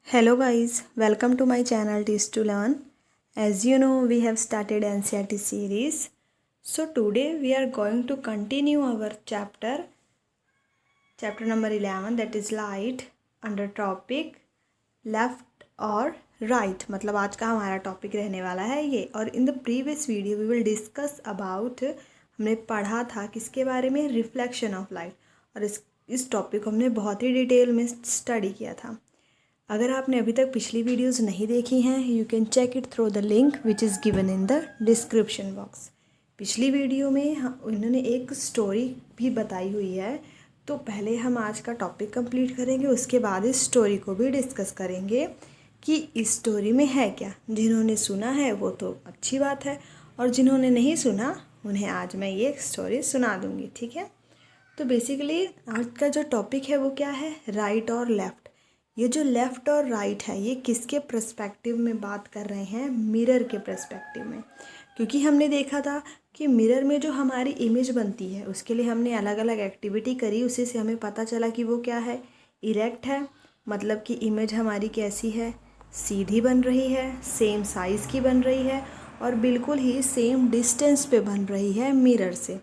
Hello guys, welcome to my channel Teach to Learn. As you know, we have started NCERT series. So today we are going to continue our chapter number 11, that is light, under topic left और right. मतलब आज का हमारा topic रहने वाला है ये. और in the previous video we will discuss about, हमने पढ़ा था किसके बारे में, रिफ्लेक्शन ऑफ लाइट. और इस टॉपिक को हमने बहुत ही डिटेल में स्टडी किया था. अगर आपने अभी तक पिछली वीडियोस नहीं देखी हैं, you can check it through the link which is given in the description box. पिछली वीडियो में उन्होंने एक स्टोरी भी बताई हुई है. तो पहले हम आज का टॉपिक कंप्लीट करेंगे, उसके बाद इस स्टोरी को भी डिस्कस करेंगे कि इस स्टोरी में है क्या. जिन्होंने सुना है वो तो अच्छी बात है, और जिन्होंने नहीं सुना उन्हें आज मैं ये स्टोरी सुना दूँगी. ठीक है. तो बेसिकली आज का जो टॉपिक है वो क्या है, राइट और लेफ़्ट. ये जो लेफ़्ट और राइट है ये किसके पर्सपेक्टिव में बात कर रहे हैं, मिरर के पर्सपेक्टिव में. क्योंकि हमने देखा था कि मिरर में जो हमारी इमेज बनती है उसके लिए हमने अलग अलग एक्टिविटी करी, उसी से हमें पता चला कि वो क्या है, इरेक्ट है. मतलब कि इमेज हमारी कैसी है, सीधी बन रही है, सेम साइज़ की बन रही है और बिल्कुल ही सेम डिस्टेंस पे बन रही है मिरर से.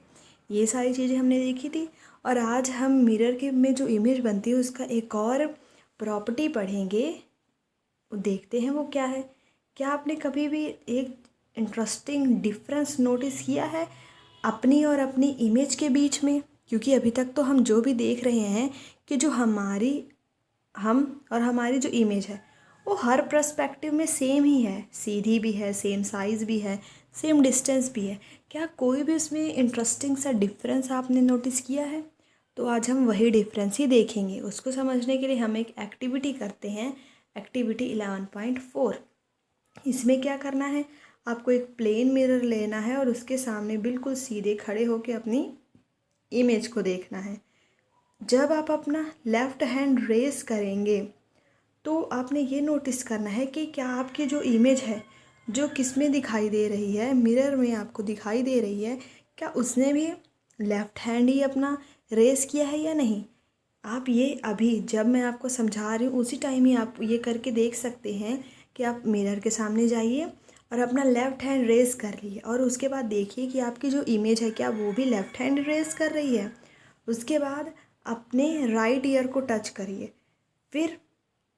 ये सारी चीज़ें हमने देखी थी. और आज हम मिरर के में जो इमेज बनती है उसका एक और प्रॉपर्टी पढ़ेंगे, देखते हैं वो क्या है. क्या आपने कभी भी एक इंटरेस्टिंग डिफरेंस नोटिस किया है अपनी और अपनी इमेज के बीच में. क्योंकि अभी तक तो हम जो भी देख रहे हैं कि जो हम और हमारी जो इमेज है वो हर पर्सपेक्टिव में सेम ही है, सीधी भी है, सेम साइज़ भी है, सेम डिस्टेंस भी है. क्या कोई भी उसमें इंटरेस्टिंग सा डिफरेंस आपने नोटिस किया है? तो आज हम वही डिफरेंस ही देखेंगे. उसको समझने के लिए हम एक एक्टिविटी करते हैं, एक्टिविटी 11.4. इसमें क्या करना है, आपको एक प्लेन मिरर लेना है और उसके सामने बिल्कुल सीधे खड़े होकर अपनी इमेज को देखना है. जब आप अपना लेफ़्ट हैंड रेस करेंगे तो आपने ये नोटिस करना है कि क्या आपकी जो इमेज है जो किस में दिखाई दे रही है, मिरर में आपको दिखाई दे रही है, क्या उसने भी लेफ़्ट हैंड ही अपना रेस किया है या नहीं. आप ये अभी जब मैं आपको समझा रही हूँ उसी टाइम ही आप ये करके देख सकते हैं कि आप मिरर के सामने जाइए और अपना लेफ़्ट हैंड रेस कर लीजिए और उसके बाद देखिए कि आपकी जो इमेज है क्या वो भी लेफ़्ट हैंड रेस कर रही है. उसके बाद अपने राइट ईयर को टच करिए. फिर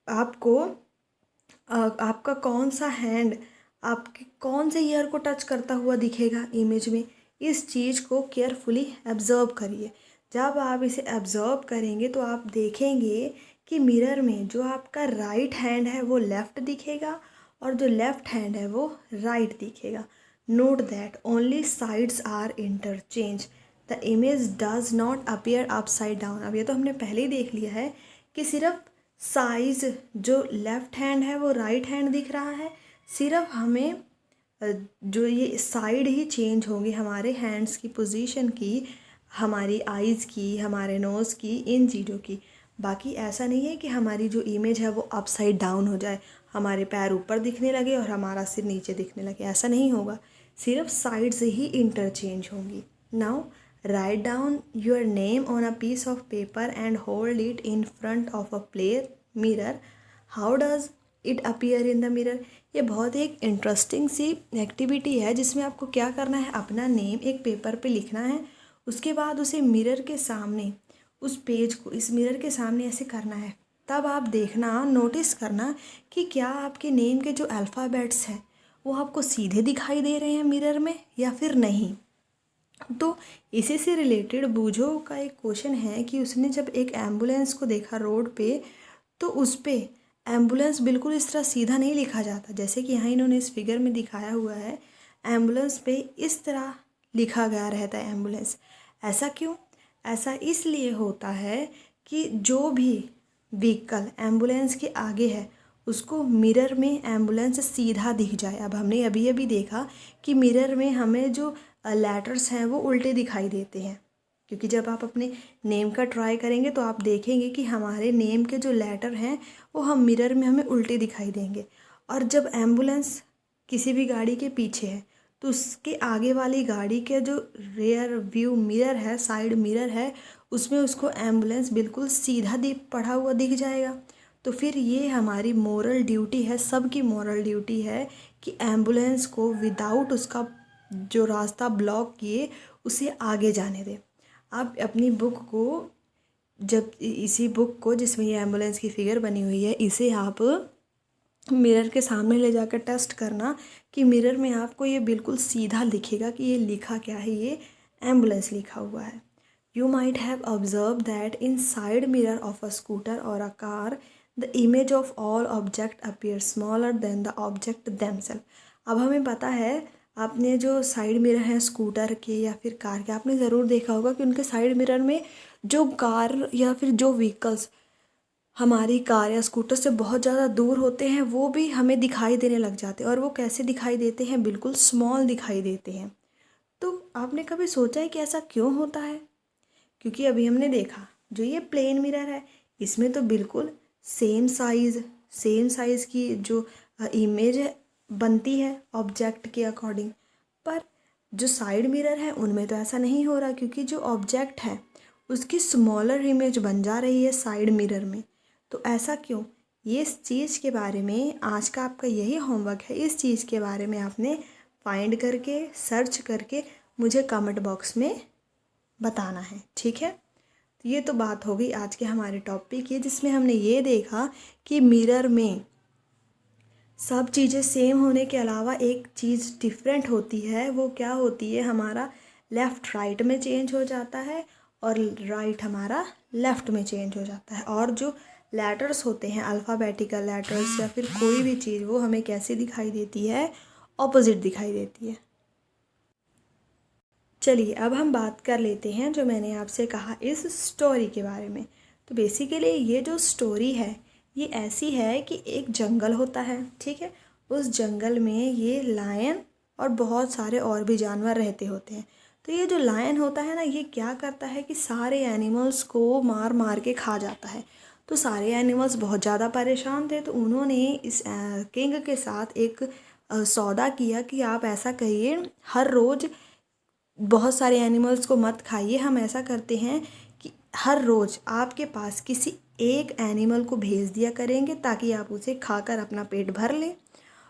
आपको आपका कौन सा हैंड आपके कौन से ईयर को टच करता हुआ दिखेगा इमेज में, इस चीज़ को केयरफुली ऑब्ज़र्व करिए. जब आप इसे ऑब्ज़र्व करेंगे तो आप देखेंगे कि मिरर में जो आपका राइट हैंड है वो लेफ़्ट दिखेगा और जो लेफ़्ट हैंड है वो राइट दिखेगा. Note that only sides are interchange, the image does not appear upside down. अब ये तो हमने पहले ही देख लिया है कि सिर्फ साइज़ जो लेफ़्ट हैंड है वो राइट हैंड दिख रहा है, सिर्फ हमें जो ये साइड ही चेंज होंगी हमारे हैंड्स की पोजीशन की, हमारी आइज़ की, हमारे नोज़ की, इन चीज़ों की. बाकी ऐसा नहीं है कि हमारी जो इमेज है वो अपसाइड डाउन हो जाए, हमारे पैर ऊपर दिखने लगे और हमारा सिर नीचे दिखने लगे. ऐसा नहीं होगा, सिर्फ साइड से ही इंटरचेंज होंगी. Now write down your name on a piece of paper and hold it in front of a plane mirror. How does it appear in the mirror. ये बहुत एक इंटरेस्टिंग सी एक्टिविटी है जिसमें आपको क्या करना है, अपना नेम एक पेपर पे लिखना है. उसके बाद उसे मिरर के सामने, उस पेज को इस मिरर के सामने ऐसे करना है. तब आप देखना, नोटिस करना कि क्या आपके नेम के जो अल्फ़ाबेट्स हैं वो आपको सीधे दिखाई दे रहे हैं मिरर में या फिर नहीं. तो इसी से रिलेटेड बूझो का एक क्वेश्चन है कि उसने जब एक एम्बुलेंस को देखा रोड पे, तो उस पर एम्बुलेंस बिल्कुल इस तरह सीधा नहीं लिखा जाता जैसे कि यहाँ इन्होंने इस फिगर में दिखाया हुआ है. एम्बुलेंस पे इस तरह लिखा गया रहता है एम्बुलेंस. ऐसा क्यों? ऐसा इसलिए होता है कि जो भी व्हीकल एम्बुलेंस के आगे है उसको मिरर में एम्बुलेंस सीधा दिख जाए. अब हमने अभी अभी देखा कि मिरर में हमें जो लेटर्स हैं वो उल्टे दिखाई देते हैं, क्योंकि जब आप अपने नेम का ट्राई करेंगे तो आप देखेंगे कि हमारे नेम के जो लेटर हैं वो हम मिरर में हमें उल्टे दिखाई देंगे. और जब एम्बुलेंस किसी भी गाड़ी के पीछे है तो उसके आगे वाली गाड़ी के जो रेयर व्यू मिरर है, साइड मिरर है, उसमें उसको एम्बुलेंस बिल्कुल सीधा पड़ा हुआ दिख जाएगा. तो फिर ये हमारी मोरल ड्यूटी है, सबकी मोरल ड्यूटी है कि एम्बुलेंस को विदाउट उसका जो रास्ता ब्लॉक किए उसे आगे जाने दें। आप अपनी बुक को, जब इसी बुक को जिसमें ये एम्बुलेंस की फिगर बनी हुई है, इसे आप मिरर के सामने ले जाकर टेस्ट करना कि मिरर में आपको ये बिल्कुल सीधा दिखेगा कि ये लिखा क्या है, ये एम्बुलेंस लिखा हुआ है। You might have observed that in side mirror of a scooter or a car, the image of all object appears smaller than the object themselves. अब हमें पता है, आपने जो साइड मिरर हैं स्कूटर के या फिर कार के, आपने ज़रूर देखा होगा कि उनके साइड मिरर में जो कार या फिर जो व्हीकल्स हमारी कार या स्कूटर से बहुत ज़्यादा दूर होते हैं वो भी हमें दिखाई देने लग जाते हैं। और वो कैसे दिखाई देते हैं? बिल्कुल स्मॉल दिखाई देते हैं। तो आपने कभी सोचा है कि ऐसा क्यों होता है? क्योंकि अभी हमने देखा जो ये प्लेन मिरर है इसमें तो बिल्कुल सेम साइज़ की जो इमेज बनती है ऑब्जेक्ट के अकॉर्डिंग, पर जो साइड मिरर है उनमें तो ऐसा नहीं हो रहा, क्योंकि जो ऑब्जेक्ट है उसकी स्मॉलर इमेज बन जा रही है साइड मिरर में। तो ऐसा क्यों? ये इस चीज़ के बारे में आज का आपका यही होमवर्क है। इस चीज़ के बारे में आपने फाइंड करके सर्च करके मुझे कमेंट बॉक्स में बताना है, ठीक है। तो ये तो बात हो गई आज के हमारे टॉपिक की, जिसमें हमने ये देखा कि मिरर में सब चीज़ें सेम होने के अलावा एक चीज़ डिफरेंट होती है। वो क्या होती है? हमारा लेफ़्ट राइट में चेंज हो जाता है और राइट हमारा लेफ़्ट में चेंज हो जाता है। और जो लेटर्स होते हैं, अल्फ़ाबेटिकल लेटर्स या फिर कोई भी चीज़, वो हमें कैसी दिखाई देती है? ऑपोजिट दिखाई देती है। चलिए अब हम बात कर लेते हैं जो मैंने आपसे कहा इस स्टोरी के बारे में। तो बेसिकली ये जो स्टोरी है ये ऐसी है कि एक जंगल होता है, ठीक है। उस जंगल में ये लायन और बहुत सारे और भी जानवर रहते होते हैं। तो ये जो लायन होता है ना, ये क्या करता है कि सारे एनिमल्स को मार मार के खा जाता है। तो सारे एनिमल्स बहुत ज़्यादा परेशान थे, तो उन्होंने इस किंग के साथ एक सौदा किया कि आप ऐसा करिए, हर रोज़ बहुत सारे एनिमल्स को मत खाइए, हम ऐसा करते हैं कि हर रोज़ आपके पास किसी एक एनिमल को भेज दिया करेंगे ताकि आप उसे खाकर अपना पेट भर लें।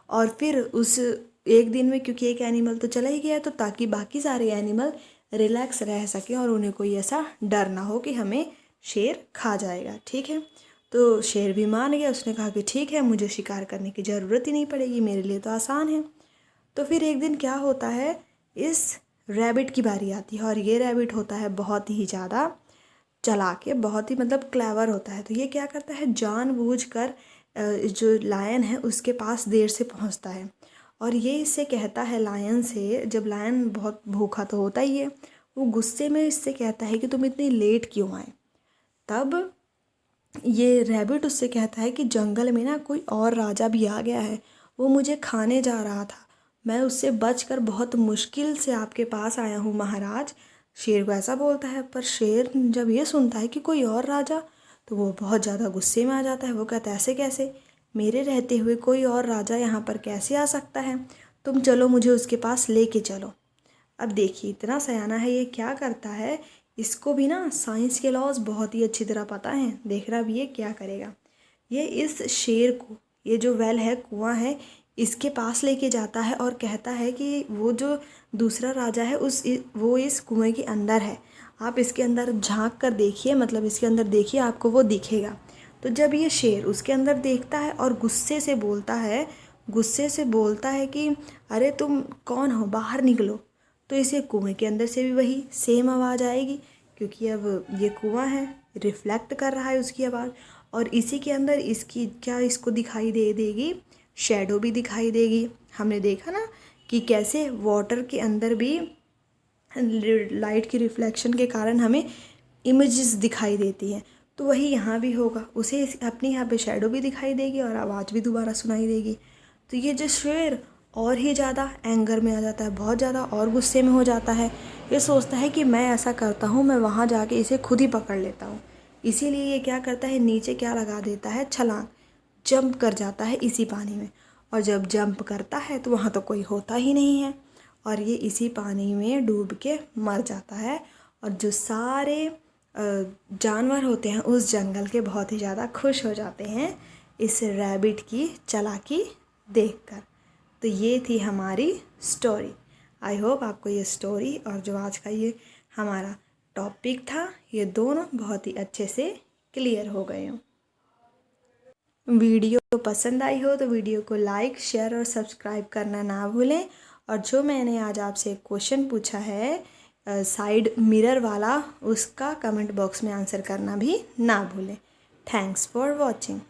और फिर उस एक दिन में, क्योंकि एक एनिमल तो चला ही गया, तो ताकि बाकी सारे एनिमल रिलैक्स रह सकें और उन्हें कोई ऐसा डर ना हो कि हमें शेर खा जाएगा, ठीक है। तो शेर भी मान गया, उसने कहा कि ठीक है, मुझे शिकार करने की ज़रूरत ही नहीं पड़ेगी, मेरे लिए तो आसान है। तो फिर एक दिन क्या होता है, इस रैबिट की बारी आती है। और ये रैबिट होता है बहुत ही ज़्यादा चालाक है, बहुत ही मतलब क्लेवर होता है। तो ये क्या करता है, जानबूझकर जो लायन है उसके पास देर से पहुंचता है। और ये इससे कहता है लायन से, जब लायन बहुत भूखा तो होता ही है, वो गुस्से में इससे कहता है कि तुम इतनी लेट क्यों आए। तब ये रैबिट उससे कहता है कि जंगल में ना कोई और राजा भी आ गया है, वो मुझे खाने जा रहा था, मैं उससे बचकर बहुत मुश्किल से आपके पास आया हूँ महाराज। शेर को ऐसा बोलता है। पर शेर जब ये सुनता है कि कोई और राजा, तो वो बहुत ज़्यादा गुस्से में आ जाता है। वो कहता है ऐसे कैसे, मेरे रहते हुए कोई और राजा यहाँ पर कैसे आ सकता है, तुम चलो मुझे उसके पास लेके चलो। अब देखिए इतना सयाना है, ये क्या करता है, इसको भी ना साइंस के लॉज बहुत ही अच्छी तरह पता हैं। देख रहा भी ये क्या करेगा, ये इस शेर को, ये जो वेल है, कुआं है, इसके पास लेके जाता है और कहता है कि वो जो दूसरा राजा है वो इस कुएं के अंदर है, आप इसके अंदर झांक कर देखिए, मतलब इसके अंदर देखिए, आपको वो दिखेगा। तो जब ये शेर उसके अंदर देखता है और गुस्से से बोलता है कि अरे तुम कौन हो, बाहर निकलो, तो इसे कुएं के अंदर से भी वही सेम आवाज़ आएगी, क्योंकि अब ये कुआं है, रिफ्लेक्ट कर रहा है उसकी आवाज़। और इसी के अंदर इसकी क्या इसको दिखाई दे देगी, शैडो भी दिखाई देगी। हमने देखा ना कि कैसे वाटर के अंदर भी लाइट की रिफ्लेक्शन के कारण हमें इमेजेस दिखाई देती हैं। तो वही यहाँ भी होगा, उसे अपने यहाँ पे शैडो भी दिखाई देगी और आवाज़ भी दोबारा सुनाई देगी। तो ये जो शेर और ही ज़्यादा एंगर में आ जाता है, बहुत ज़्यादा और गुस्से में हो जाता है। ये सोचता है कि मैं ऐसा करता हूँ, मैं वहाँ जाके इसे खुद ही पकड़ लेता हूँ। इसीलिए ये क्या करता है, नीचे क्या लगा देता है, छलांग, जंप कर जाता है इसी पानी में। और जब जंप करता है तो वहाँ तो कोई होता ही नहीं है और ये इसी पानी में डूब के मर जाता है। और जो सारे जानवर होते हैं उस जंगल के बहुत ही ज़्यादा खुश हो जाते हैं इस रैबिट की चालाकी देखकर। तो ये थी हमारी स्टोरी। आई होप आपको ये स्टोरी और जो आज का ये हमारा टॉपिक था ये दोनों बहुत ही अच्छे से क्लियर हो गए हों। वीडियो पसंद आई हो तो वीडियो को लाइक, शेयर और सब्सक्राइब करना ना भूलें। और जो मैंने आज आपसे एक क्वेश्चन पूछा है साइड मिरर वाला, उसका कमेंट बॉक्स में आंसर करना भी ना भूलें। Thanks for watching.